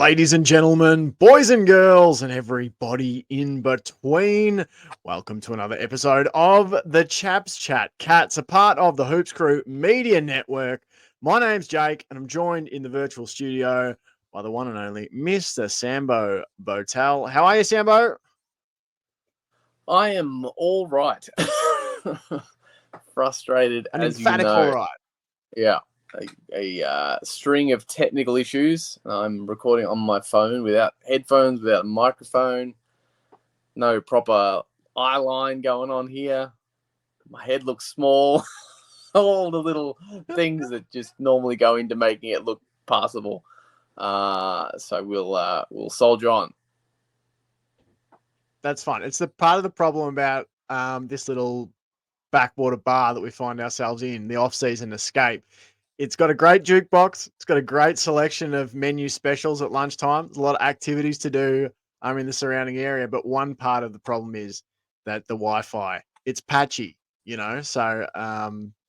Ladies and gentlemen, boys and girls, and everybody in between, welcome to another episode of the Chaps Chat. Cats, a part of the Hoops Crew Media Network. My name's Jake, and I'm joined in the virtual studio by the one and only Mr. Sambo Botel. How are you, Sambo? I am all right. Frustrated, An as you emphatic know. all right. Yeah, a string of technical issues. I'm recording on my phone without headphones, without a microphone. No proper eye line going on here. My head looks small. All the little things that just normally go into making it look passable. So we'll soldier on. That's fine. It's the part of the problem about this little backwater bar that we find ourselves in, the off-season escape. It's got a great jukebox. It's got a great selection of menu specials at lunchtime. There's a lot of activities to do in the surrounding area. But one part of the problem is that the Wi-Fi, it's patchy, so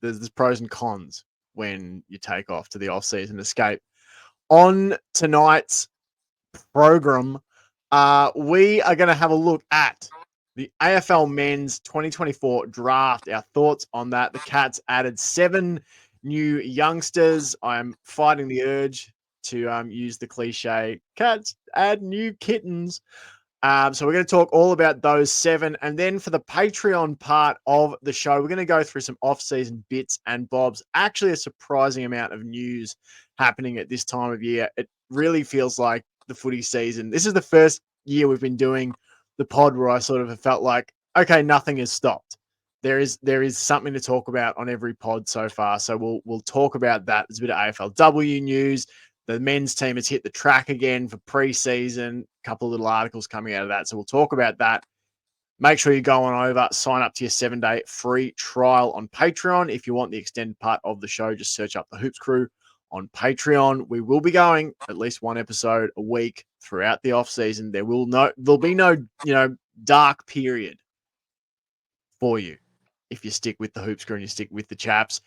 there's pros and cons when you take off to the off-season escape. On tonight's program, we are going to have a look at the AFL Men's 2024 draft. Our thoughts on that. The Cats added 7 new youngsters. I'm fighting the urge to use the cliche, Cats add new kittens. So we're going to talk all about those 7. And then for the Patreon part of the show, we're going to go through some off-season bits and bobs. Actually, a surprising amount of news happening at this time of year. It really feels like the footy season. This is the first year we've been doing the pod where I sort of have felt like, okay, nothing has stopped. There is something to talk about on every pod so far. So we'll talk about that. There's a bit of AFLW news. The men's team has hit the track again for pre-season. A couple of little articles coming out of that. So we'll talk about that. Make sure you go on over, sign up to your 7-day free trial on Patreon. If you want the extended part of the show, just search up the Hoops Crew on Patreon. We will be going at least one episode a week throughout the off season. There'll be no dark period for you if you stick with the Hoops Crew and you stick with the Chaps.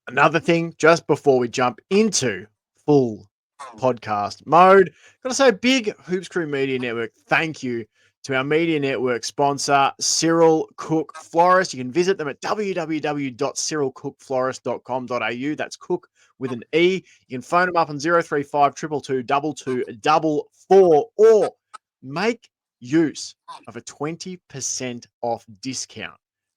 Another thing, just before we jump into full podcast mode, got to say big Hoops Crew Media Network thank you to our media network sponsor, Cyril Cook Florist. You can visit them at www.cyrilcookflorist.com.au. That's Cook with an E. You can phone them up on 035 222 2244 or make use of a 20% off discount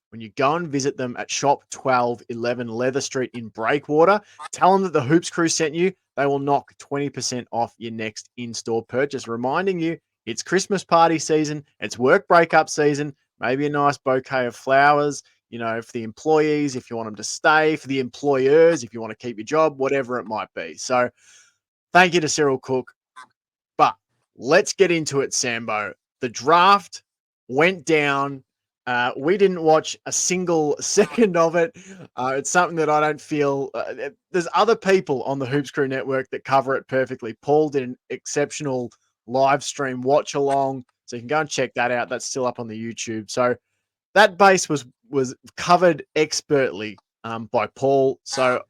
when you go and visit them at shop 1211 Leather Street in Breakwater. Tell them that the Hoops Crew sent you. They will knock 20% off your next in-store purchase. Reminding you, it's Christmas party season. It's work breakup season. Maybe a nice bouquet of flowers, for the employees, if you want them to stay, for the employers, if you want to keep your job, whatever it might be. So thank you to Cyril Cook. But let's get into it, Sambo. The draft went down. We didn't watch a single second of it. It's something that I don't feel there's other people on the Hoops Crew Network that cover it perfectly. Paul did an exceptional live stream watch along, so you can go and check that out. That's still up on the YouTube. So that base was covered expertly by Paul. So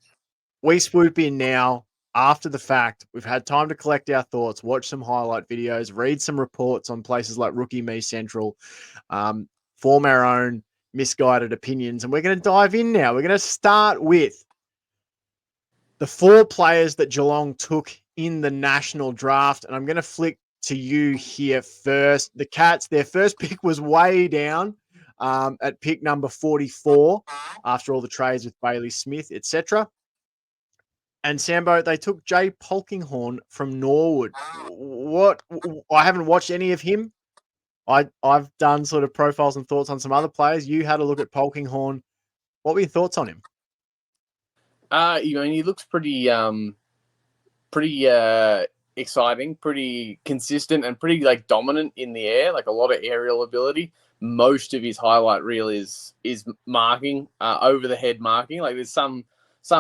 we swoop in now after the fact. We've had time to collect our thoughts, watch some highlight videos, read some reports on places like Rookie Me Central, form our own misguided opinions. And we're going to dive in now. We're going to start with the 4 players that Geelong took in the national draft. And I'm going to flick to you here first. The Cats, their first pick was way down at pick number 44 after all the trades with Bailey Smith, etc. And Sambo, they took Jay Polkinghorne from Norwood. I haven't watched any of him. I've done sort of profiles and thoughts on some other players. You had a look at Polkinghorne. What were your thoughts on him? He looks pretty exciting, pretty consistent, and pretty dominant in the air. Like a lot of aerial ability. Most of his highlight reel is marking, over the head marking. Like there's some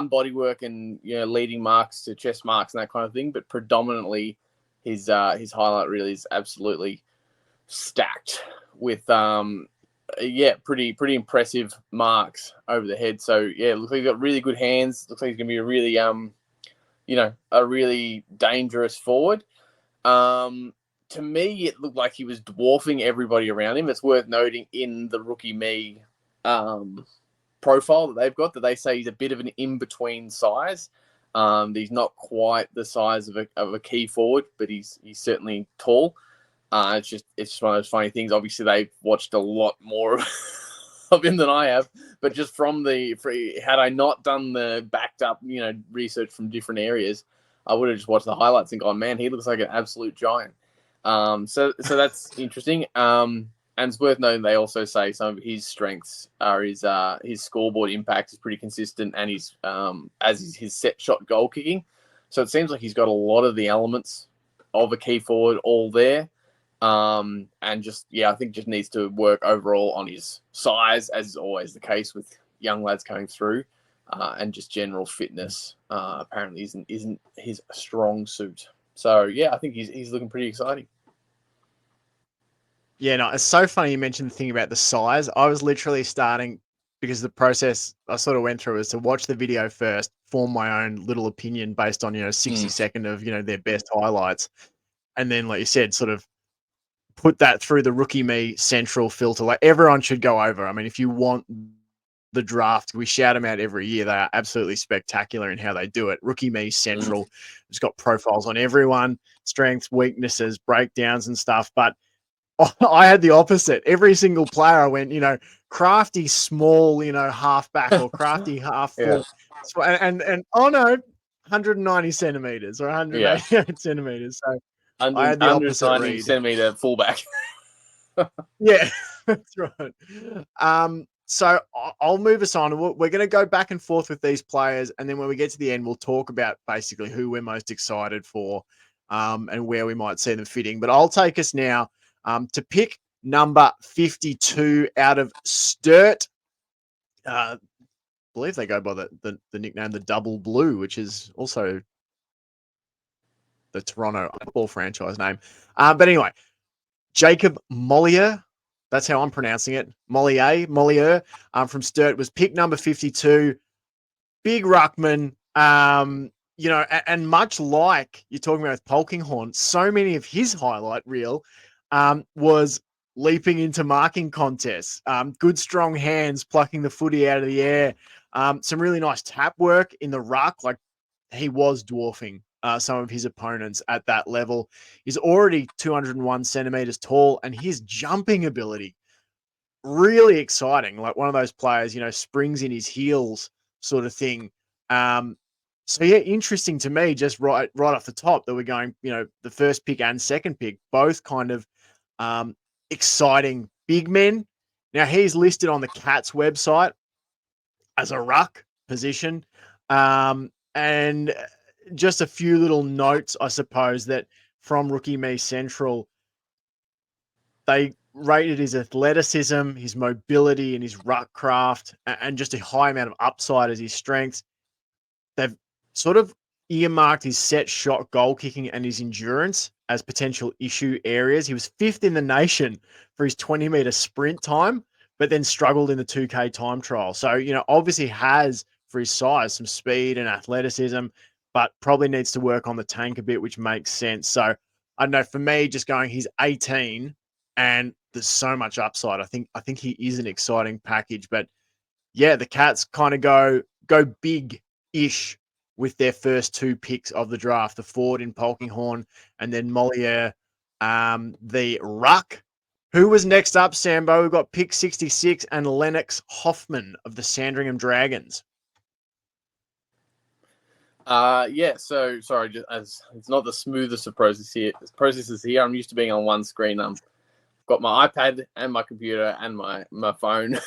body work and leading marks to chest marks and that kind of thing, but predominantly his highlight reel is absolutely stacked with pretty impressive marks over the head. So yeah, looks like he's got really good hands. Looks like he's gonna be a really a really dangerous forward. To me, it looked like he was dwarfing everybody around him. It's worth noting in the rookie me profile that they've got that they say he's a bit of an in-between size. He's not quite the size of a key forward, but he's certainly tall. It's just one of those funny things. Obviously, they've watched a lot more of him than I have, but just had I not done the backed up research from different areas, I would have just watched the highlights and gone, man, he looks like an absolute giant. So that's interesting. And it's worth noting they also say some of his strengths are his scoreboard impact is pretty consistent, and his set shot goal kicking. So it seems like he's got a lot of the elements of a key forward all there. And I think just needs to work overall on his size, as is always the case with young lads coming through, and just general fitness. Apparently isn't his strong suit. So yeah, I think he's looking pretty exciting. Yeah, no, it's so funny you mentioned the thing about the size. I was literally starting, because the process I sort of went through is to watch the video first, form my own little opinion based on 60-second of their best highlights, and then, like you said, sort of put that through the Rookie Me Central filter. Like, everyone should go over. I mean, if you want the draft, we shout them out every year. They are absolutely spectacular in how they do it. Rookie Me Central has got profiles on everyone, strengths, weaknesses, breakdowns and stuff. But I had the opposite. Every single player I went, crafty small, halfback, or crafty half full. Yeah. And oh no, 190 centimeters or 188 centimeters. So I had the opposite read. Centimeter fullback. Yeah, that's right. So I'll move us on. We're going to go back and forth with these players, and then when we get to the end, we'll talk about basically who we're most excited for, and where we might see them fitting. But I'll take us now to pick number 52 out of Sturt. I believe they go by the nickname the Double Blue, which is also the Toronto football franchise name. But anyway, Jacob Mollier, that's how I'm pronouncing it. Mollier from Sturt was pick number 52. Big ruckman, and much like you're talking about with Polkinghorne, so many of his highlight reel was leaping into marking contests. Good strong hands, plucking the footy out of the air. Some really nice tap work in the ruck. Like, he was dwarfing some of his opponents at that level. He's already 201 centimeters tall, and his jumping ability, really exciting. Like, one of those players, springs in his heels sort of thing. So yeah, interesting to me, just right off the top, that we're going, the first pick and second pick, both kind of exciting big men. Now, he's listed on the Cats website as a ruck position. And just a few little notes, I suppose, that from Rookie Me Central, they rated his athleticism, his mobility, and his ruck craft, and just a high amount of upside as his strengths. They've sort of earmarked his set shot goal kicking and his endurance as potential issue areas. He was 5th in the nation for his 20-meter sprint time, but then struggled in the 2K time trial. So, obviously has, for his size, some speed and athleticism, but probably needs to work on the tank a bit, which makes sense. So I don't know, for me, just going, he's 18 and there's so much upside. I think he is an exciting package. But yeah, the Cats kind of go big-ish with their first two picks of the draft, the forward in Polkinghorne and then Mollier, the ruck. Who was next up, Sambo? We've got pick 66 and Lennox Hoffman of the Sandringham Dragons. So sorry, just as it's not the smoothest of processes here. I'm used to being on one screen. I've got my iPad and my computer and my phone.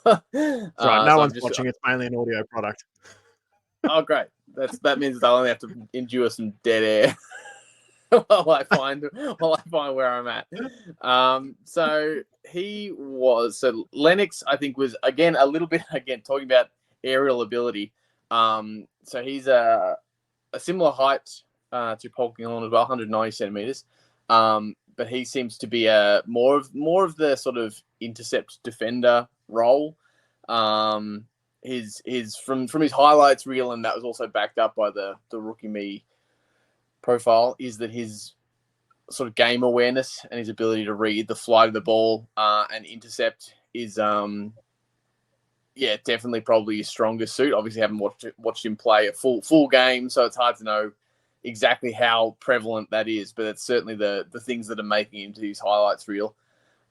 Right, no one's watching. It's mainly an audio product. Oh, great. That means they'll only have to endure some dead air while I find where I'm at. So Lennox, I think, was again a little bit talking about aerial ability. So he's a similar height to Polkinghorne as well, 190 centimeters. But he seems to be more of the sort of intercept defender role. his from his highlights reel, and that was also backed up by the Rookie Me profile, is that his sort of game awareness and his ability to read the flight of the ball and intercept is definitely probably his strongest suit. Obviously, I haven't watched him play a full game, so it's hard to know exactly how prevalent that is. But it's certainly the things that are making him to his highlights reel.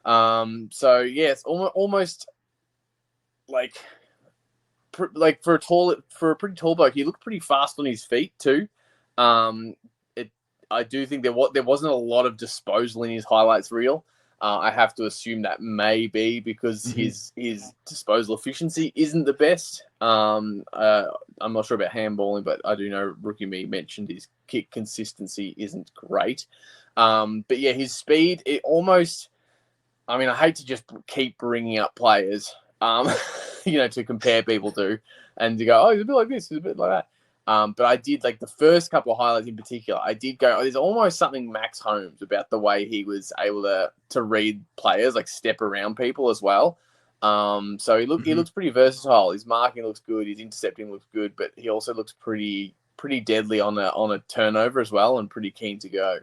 So yeah, it's almost like for a pretty tall bloke, he looked pretty fast on his feet too. I do think there wasn't a lot of disposal in his highlights reel. I have to assume that may be because his disposal efficiency isn't the best. I'm not sure about handballing, but I do know Rookie Me mentioned his kick consistency isn't great. But yeah, his speed, it almost, I mean, I hate to just keep bringing up players, to compare people to, and to go, oh, he's a bit like this, he's a bit like that. But I did, like, the first couple of highlights in particular, I did go, there's almost something Max Holmes about the way he was able to read players, like step around people as well. So he looks pretty versatile. His marking looks good, his intercepting looks good, but he also looks pretty deadly on a turnover as well, and pretty keen to go.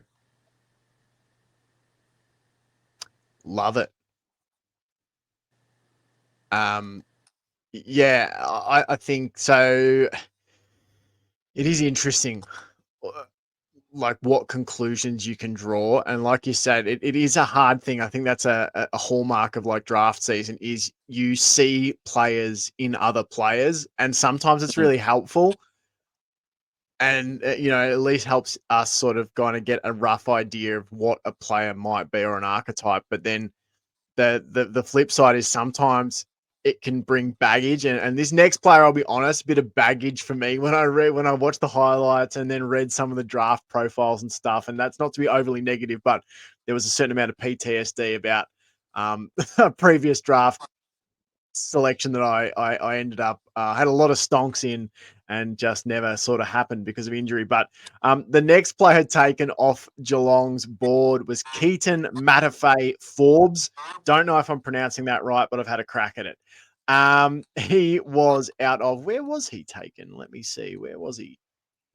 Love it. Yeah, I think so. It is interesting, like what conclusions you can draw. And like you said, it is a hard thing. I think that's a hallmark of like draft season is you see players in other players, and sometimes it's really helpful. And, at least helps us sort of kind of get a rough idea of what a player might be or an archetype. But then the flip side is sometimes it can bring baggage. And this next player, I'll be honest, a bit of baggage for me when I watched the highlights and then read some of the draft profiles and stuff. And that's not to be overly negative, but there was a certain amount of PTSD about a previous draft selection that I ended up had a lot of stonks in and just never sort of happened because of injury. But the next player taken off Geelong's board was Keaton Matafei Forbes. Don't know if I'm pronouncing that right, but I've had a crack at it. He was out of, where was he taken? Let me see. Where was he?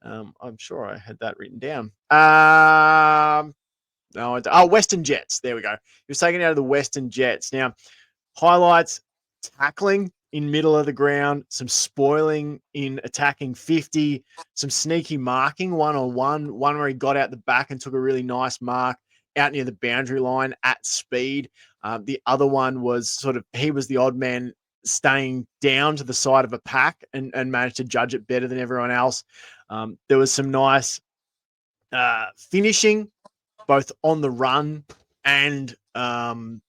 I'm sure I had that written down. Western Jets. There we go. He was taken out of the Western Jets. Now, highlights: tackling in middle of the ground, some spoiling in attacking 50, some sneaky marking one-on-one, one where he got out the back and took a really nice mark out near the boundary line at speed. The other one was he was the odd man staying down to the side of a pack and managed to judge it better than everyone else. There was some nice finishing, both on the run and from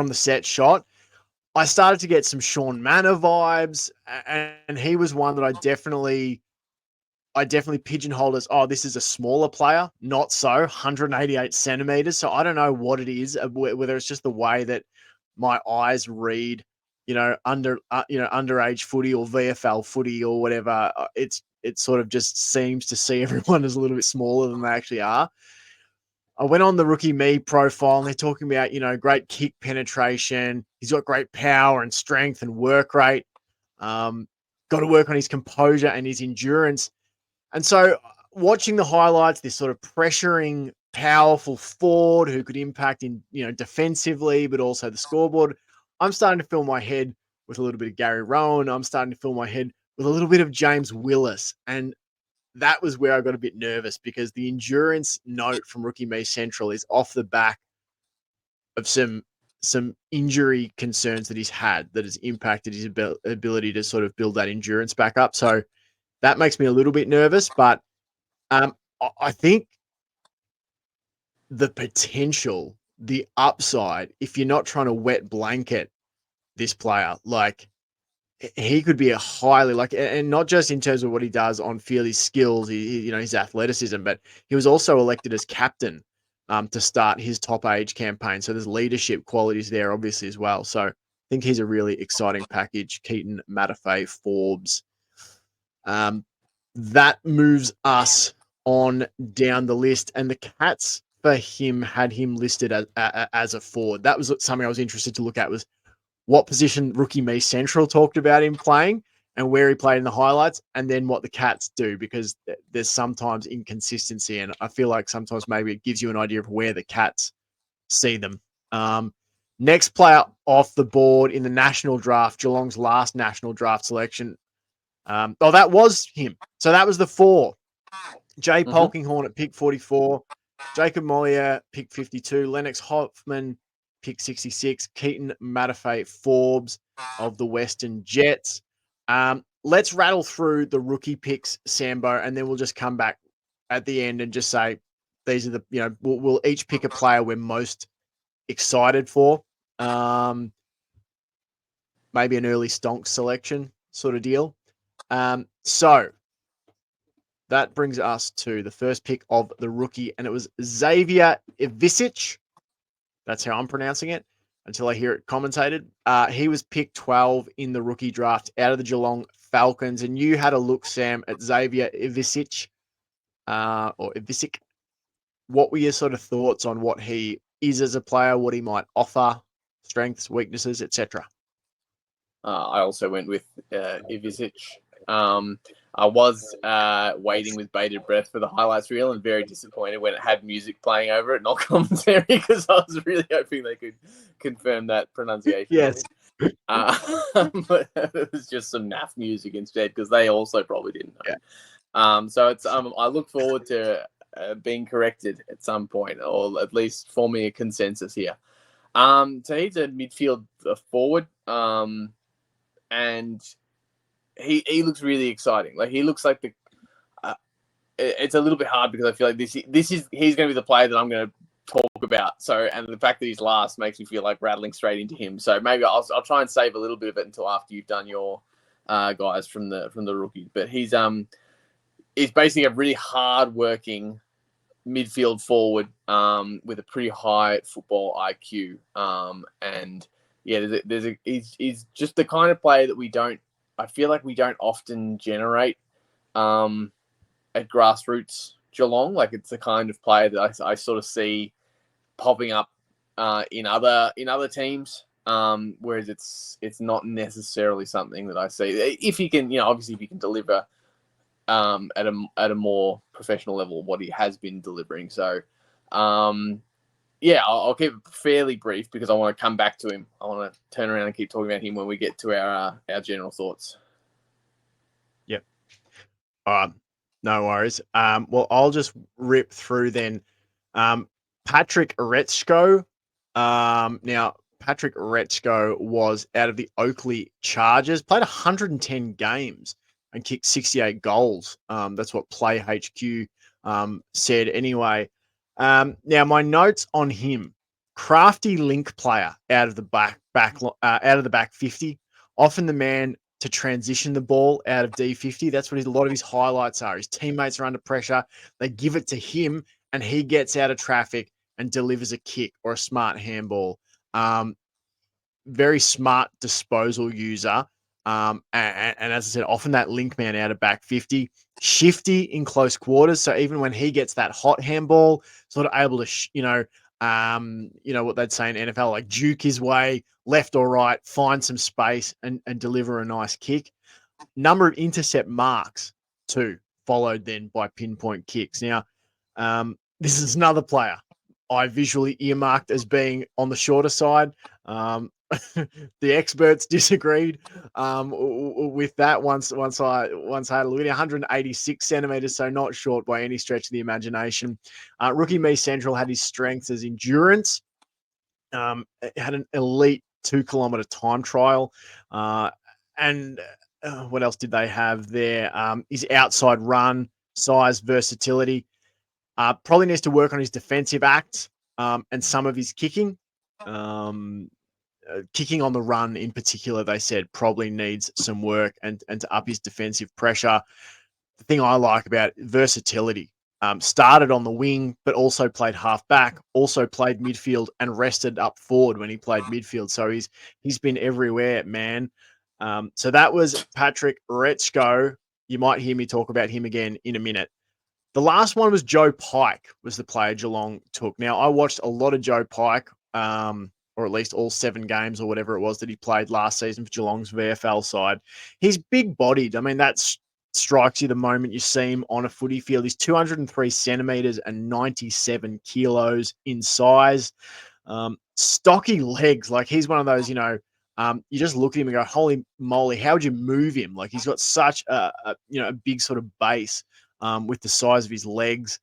the set shot. I started to get some Sean Manor vibes, and he was one that I definitely pigeonholed as, oh, this is a smaller player. Not so, 188 centimeters. So I don't know what it is, whether it's just the way that my eyes read, underage footy or VFL footy or whatever. It sort of just seems to see everyone as a little bit smaller than they actually are. I went on the Rookie Me profile and they're talking about, great kick penetration. He's got great power and strength and work rate. Got to work on his composure and his endurance. And so watching the highlights, this sort of pressuring, powerful forward who could impact in, defensively, but also the scoreboard. I'm starting to fill my head with a little bit of Gary Rowan. I'm starting to fill my head with a little bit of James Willis. And that was where I got a bit nervous because the endurance note from Rookie Me Central is off the back of some injury concerns that he's had that has impacted his ability to sort of build that endurance back up. So that makes me a little bit nervous, but I think the potential, the upside, if you're not trying to wet blanket this player, like he could be a highly and not just in terms of what he does on field, his skills, his athleticism, but he was also elected as captain to start his top age campaign. So there's leadership qualities there, obviously, as well. So I think he's a really exciting package. Keaton Matafei Forbes. That moves us on down the list, and the Cats for him had him listed as a forward. That was something I was interested to look at, was what position rookie me Central talked about him playing and where he played in the highlights, and then what the Cats do, because there's sometimes inconsistency, and I feel like sometimes maybe it gives you an idea of where the Cats see them. Next player off the board in the national draft, Geelong's last national draft selection. That was him. So that was the 4. Jay Polkinghorn at pick 44, Jacob Mollier, pick 52, Lennox Hoffman, pick 66, Keaton Matafay Forbes of the Western Jets. Let's rattle through the rookie picks, Sambo, and then we'll just come back at the end and just say these are the, we'll each pick a player we're most excited for. Maybe an early stonk selection sort of deal. So that brings us to the first pick of the rookie, and it was Xavier Ivisic. That's how I'm pronouncing it until I hear it commentated. He was picked 12 in the rookie draft out of the Geelong Falcons, and you had a look, Sam, at Xavier Ivisic, or Ivisic. What were your sort of thoughts on what he is as a player, what he might offer, strengths, weaknesses, etc.? I also went with Ivisic. I was waiting with bated breath for the highlights reel and very disappointed when it had music playing over it, not commentary, because I was really hoping they could confirm that pronunciation. Yes. But it was just some naff music instead, because they also probably didn't know. Yeah. So it's I look forward to being corrected at some point, or at least forming a consensus here. So he's a midfield forward, and he looks really exciting. Like, he looks like it's a little bit hard because I feel like he's going to be the player that I'm going to talk about. So, and the fact that he's last makes me feel like rattling straight into him. So maybe I'll try and save a little bit of it until after you've done your guys from the rookie. But he's basically a really hard-working midfield forward with a pretty high football IQ. And yeah, he's just the kind of player that I feel like we don't often generate at grassroots Geelong. Like, it's the kind of player that I sort of see popping up in other teams. Whereas it's not necessarily something that I see. If he can, obviously if he can deliver at a more professional level what he has been delivering. So I'll keep it fairly brief because I want to come back to him. I want to turn around and keep talking about him when we get to our general thoughts. Yep. No worries. Well, I'll just rip through then. Patrick Retschko. Now, Patrick Retschko was out of the Oakley Chargers, played 110 games and kicked 68 goals. That's what Play HQ said anyway. Now, my notes on him: crafty link player out of the back 50, often the man to transition the ball out of D50. That's what a lot of his highlights are. His teammates are under pressure. They give it to him, and he gets out of traffic and delivers a kick or a smart handball. Very smart disposal user. And as I said, often that link man out of back 50, shifty in close quarters. So even when he gets that hot handball, sort of able to, what they'd say in NFL, like juke his way left or right, find some space and deliver a nice kick. Number of intercept marks too, followed then by pinpoint kicks. Now, this is another player I visually earmarked as being on the shorter side. The experts disagreed with that once I had a look at it. 186 centimeters, so not short by any stretch of the imagination. Rookie me Central had his strengths as endurance. Had an elite 2-kilometer time trial. And what else did they have there? His outside run, size, versatility. Probably needs to work on his defensive act and some of his kicking. Kicking on the run in particular, they said, probably needs some work and to up his defensive pressure. The thing I like about versatility, started on the wing, but also played half back, also played midfield and rested up forward when he played midfield. So he's been everywhere, man. So that was Patrick Retschko. You might hear me talk about him again in a minute. The last one was Joe Pike, was the player Geelong took. Now, I watched a lot of Joe Pike, or at least all 7 games or whatever it was that he played last season for Geelong's VFL side. He's big-bodied. I mean, that strikes you the moment you see him on a footy field. He's 203 centimetres and 97 kilos in size. Stocky legs. Like, he's one of those, you just look at him and go, holy moly, how would you move him? Like, he's got such a big sort of base with the size of his legs.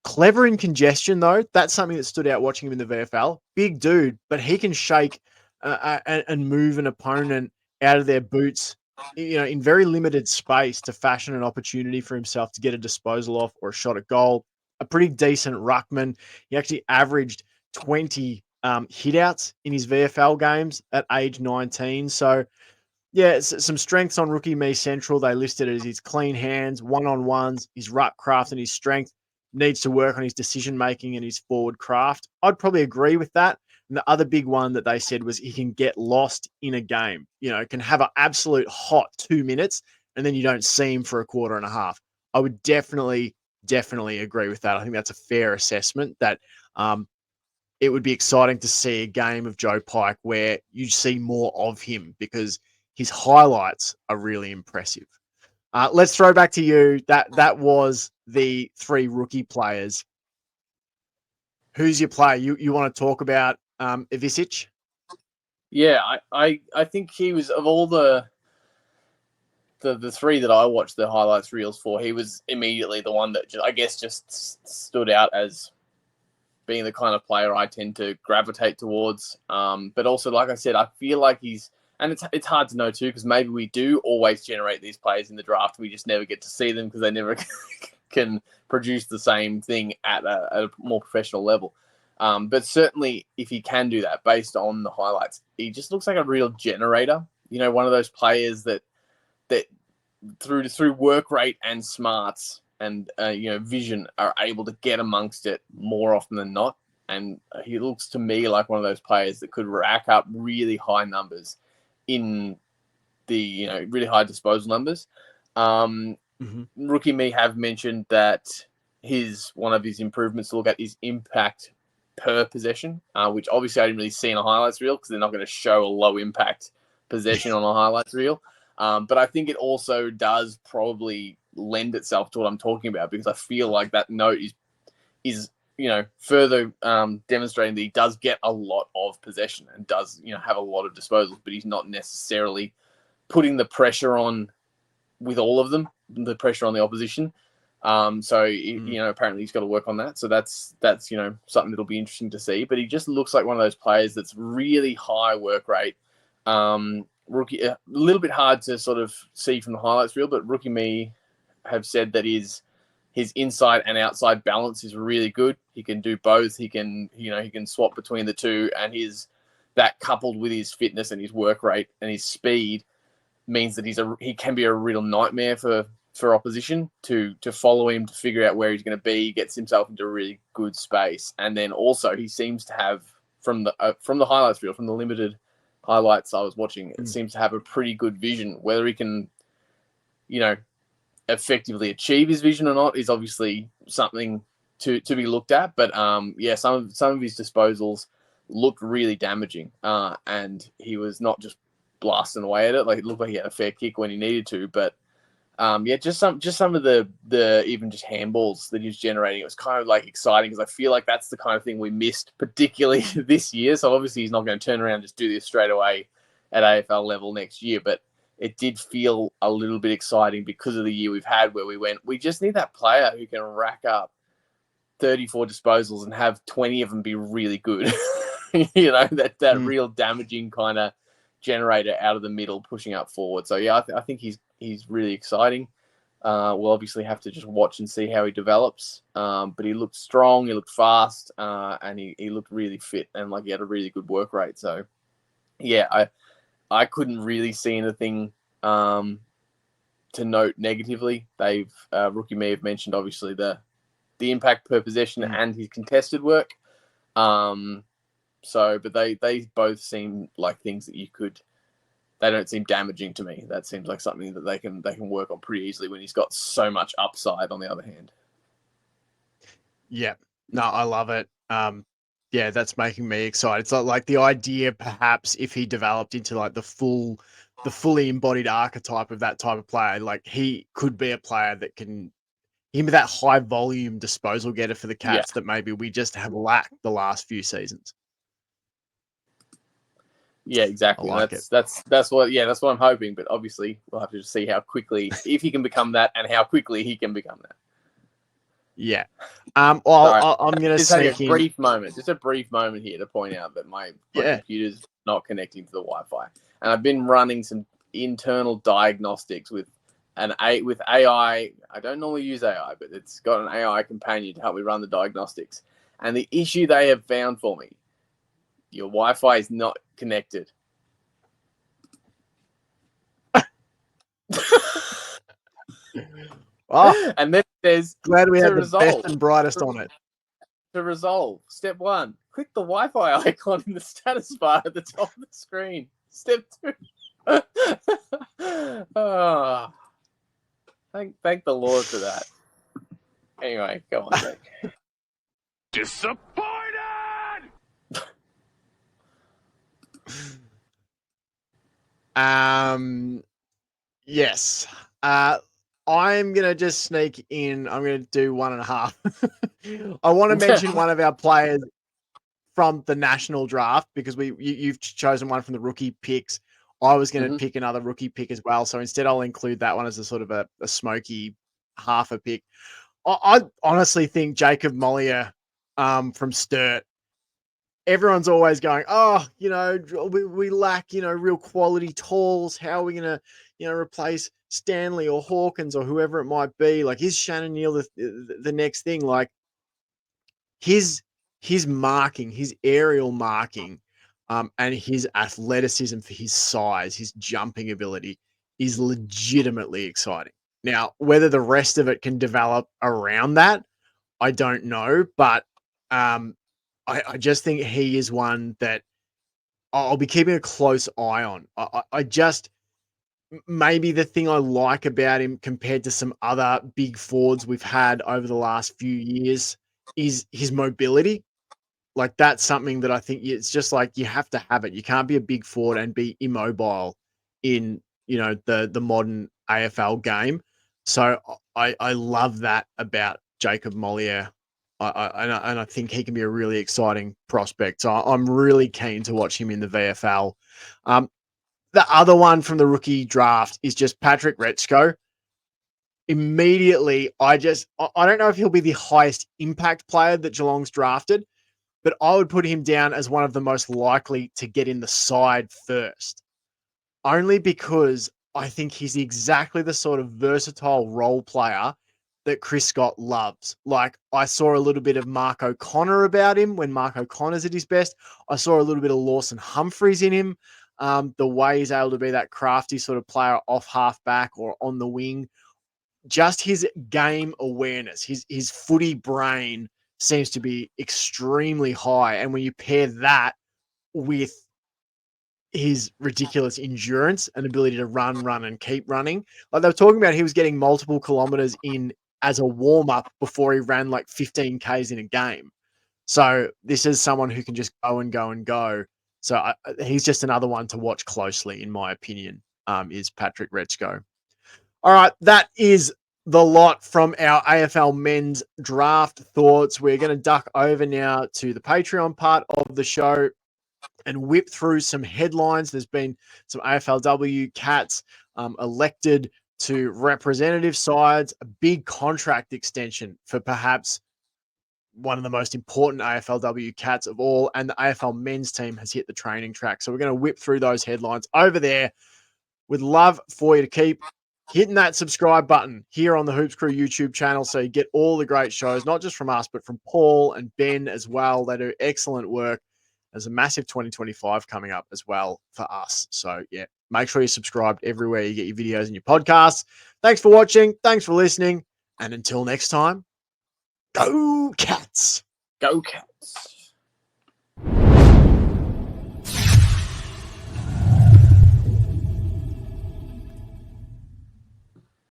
Clever in congestion, though. That's something that stood out watching him in the VFL. Big dude, but he can shake and move an opponent out of their boots, in very limited space to fashion an opportunity for himself to get a disposal off or a shot at goal. A pretty decent ruckman. He actually averaged 20 hitouts in his VFL games at age 19. So, yeah, some strengths on Rookie Me Central. They listed it as his clean hands, one-on-ones, his ruck craft and his strength. Needs to work on his decision-making and his forward craft. I'd probably agree with that. And the other big one that they said was he can get lost in a game. Can have an absolute hot 2 minutes and then you don't see him for a quarter and a half. I would definitely agree with that. I think that's a fair assessment that it would be exciting to see a game of Joe Pike where you see more of him because his highlights are really impressive. Let's throw back to you. That was the 3 rookie players. Who's your player? You want to talk about Ivisic? Yeah, I think he was, of all the 3 that I watched the highlights reels for, he was immediately the one that just stood out as being the kind of player I tend to gravitate towards. But also, like I said, I feel like and it's hard to know too, because maybe we do always generate these players in the draft. We just never get to see them because they never can produce the same thing at a more professional level. But certainly, if he can do that based on the highlights, he just looks like a real generator. One of those players that through work rate and smarts and vision are able to get amongst it more often than not. And he looks to me like one of those players that could rack up really high numbers in the really high disposal numbers. Rookie Me have mentioned that one of his improvements to look at is impact per possession, which obviously I didn't really see in a highlights reel because they're not going to show a low impact possession on a highlights reel. But I think it also does probably lend itself to what I'm talking about, because I feel like that note is further demonstrating that he does get a lot of possession and does have a lot of disposals, but he's not necessarily putting the pressure on with all of them, the pressure on the opposition. Apparently he's got to work on that. So that's something that'll be interesting to see. But he just looks like one of those players that's really high work rate. Rookie, a little bit hard to sort of see from the highlights reel, but Rookie Me have said that his inside and outside balance is really good. He can do both. He can swap between the two, and that coupled with his fitness and his work rate and his speed means that he can be a real nightmare for opposition to follow him, to figure out where he's going to be. He gets himself into a really good space, and then also he seems to have from the highlights reel, from the limited highlights I was watching, it seems to have a pretty good vision. Whether he can, effectively achieve his vision or not is obviously something to be looked at. But some of his disposals looked really damaging, and he was not just blasting away at it. Like, it looked like he had a fair kick when he needed to, but just some of the even just handballs that he was generating. It was kind of like exciting, because I feel like that's the kind of thing we missed, particularly this year. So obviously he's not going to turn around and just do this straight away at AFL level next year, but it did feel a little bit exciting because of the year we've had, where we just need that player who can rack up 34 disposals and have 20 of them be really good. That real damaging kind of generator out of the middle, pushing up forward. So yeah, I think he's really exciting. We'll obviously have to just watch and see how he develops. But he looked strong, he looked fast, and he looked really fit, and like he had a really good work rate. So yeah, I couldn't really see anything to note negatively. They've Rookie Me have mentioned obviously the impact per possession and his contested work. But they both seem like things that they don't seem damaging to me. That seems like something that they can work on pretty easily when he's got so much upside on the other hand. Yeah. No, I love it. Yeah, that's making me excited. It's like the idea, perhaps, if he developed into like the fully embodied archetype of that type of player, like he could be a player that can him that high volume disposal getter for the Cats that maybe we just have lacked the last few seasons. Yeah, exactly. That's what I'm hoping. But obviously, we'll have to just see how quickly, if he can become that, and how quickly he can become that. Yeah. Well, I'm going to sneak in. Just a brief moment here to point out that my computer's not connecting to the Wi-Fi, and I've been running some internal diagnostics with AI. I don't normally use AI, but it's got an AI companion to help me run the diagnostics. And the issue they have found for me: your Wi-Fi is not connected. Oh, and then there's glad we have the best and brightest on it. To resolve, step 1, click the Wi-Fi icon in the status bar at the top of the screen. Step 2. Oh, thank the Lord for that. Anyway, go on, Jake. Disappointed! Yes. I'm going to just sneak in. I'm going to do 1.5. I want to mention one of our players from the national draft because you've chosen one from the rookie picks. I was going to pick another rookie pick as well. So instead I'll include that one as a sort of a smoky half a pick. I honestly think Jacob Mollier from Sturt. Everyone's always going, oh, we lack, real quality talls. How are we going to, replace Stanley or Hawkins or whoever it might be? Like, is Shannon Neal the next thing? Like, his marking, his aerial marking, and his athleticism for his size, his jumping ability is legitimately exciting. Now, whether the rest of it can develop around that, I don't know, but I just think he is one that I'll be keeping a close eye on. I just maybe the thing I like about him compared to some other big forwards we've had over the last few years is his mobility. Like that's something that I think it's just like you have to have it. You can't be a big forward and be immobile in the modern AFL game. So I love that about Jacob Mollier. I think he can be a really exciting prospect. So I'm really keen to watch him in the VFL. The other one from the rookie draft is just Patrick Retschko. Immediately, I don't know if he'll be the highest impact player that Geelong's drafted, but I would put him down as one of the most likely to get in the side first. Only because I think he's exactly the sort of versatile role player that Chris Scott loves. Like, I saw a little bit of Mark O'Connor about him when Mark O'Connor's at his best. I saw a little bit of Lawson Humphreys in him. The way he's able to be that crafty sort of player off half back or on the wing. Just his game awareness, his footy brain seems to be extremely high. And when you pair that with his ridiculous endurance and ability to run and keep running, like they were talking about, he was getting multiple kilometers in as a warm up before he ran like 15 Ks in a game. So this is someone who can just go and go and go. So he's just another one to watch closely, in my opinion, is Patrick Retschko. All right, that is the lot from our AFL men's draft thoughts. We're going to duck over now to the Patreon part of the show and whip through some headlines. There's been some AFLW Cats elected to representative sides, a big contract extension for perhaps one of the most important AFLW Cats of all, and the AFL men's team has hit the training track. So we're going to whip through those headlines over there. Would love for you to keep hitting that subscribe button here on the Hoops Crew YouTube channel so you get all the great shows, not just from us, but from Paul and Ben as well. They do excellent work. There's a massive 2025 coming up as well for us. So, yeah, make sure you're subscribed everywhere you get your videos and your podcasts. Thanks for watching. Thanks for listening. And until next time, go Cats. Go Cats.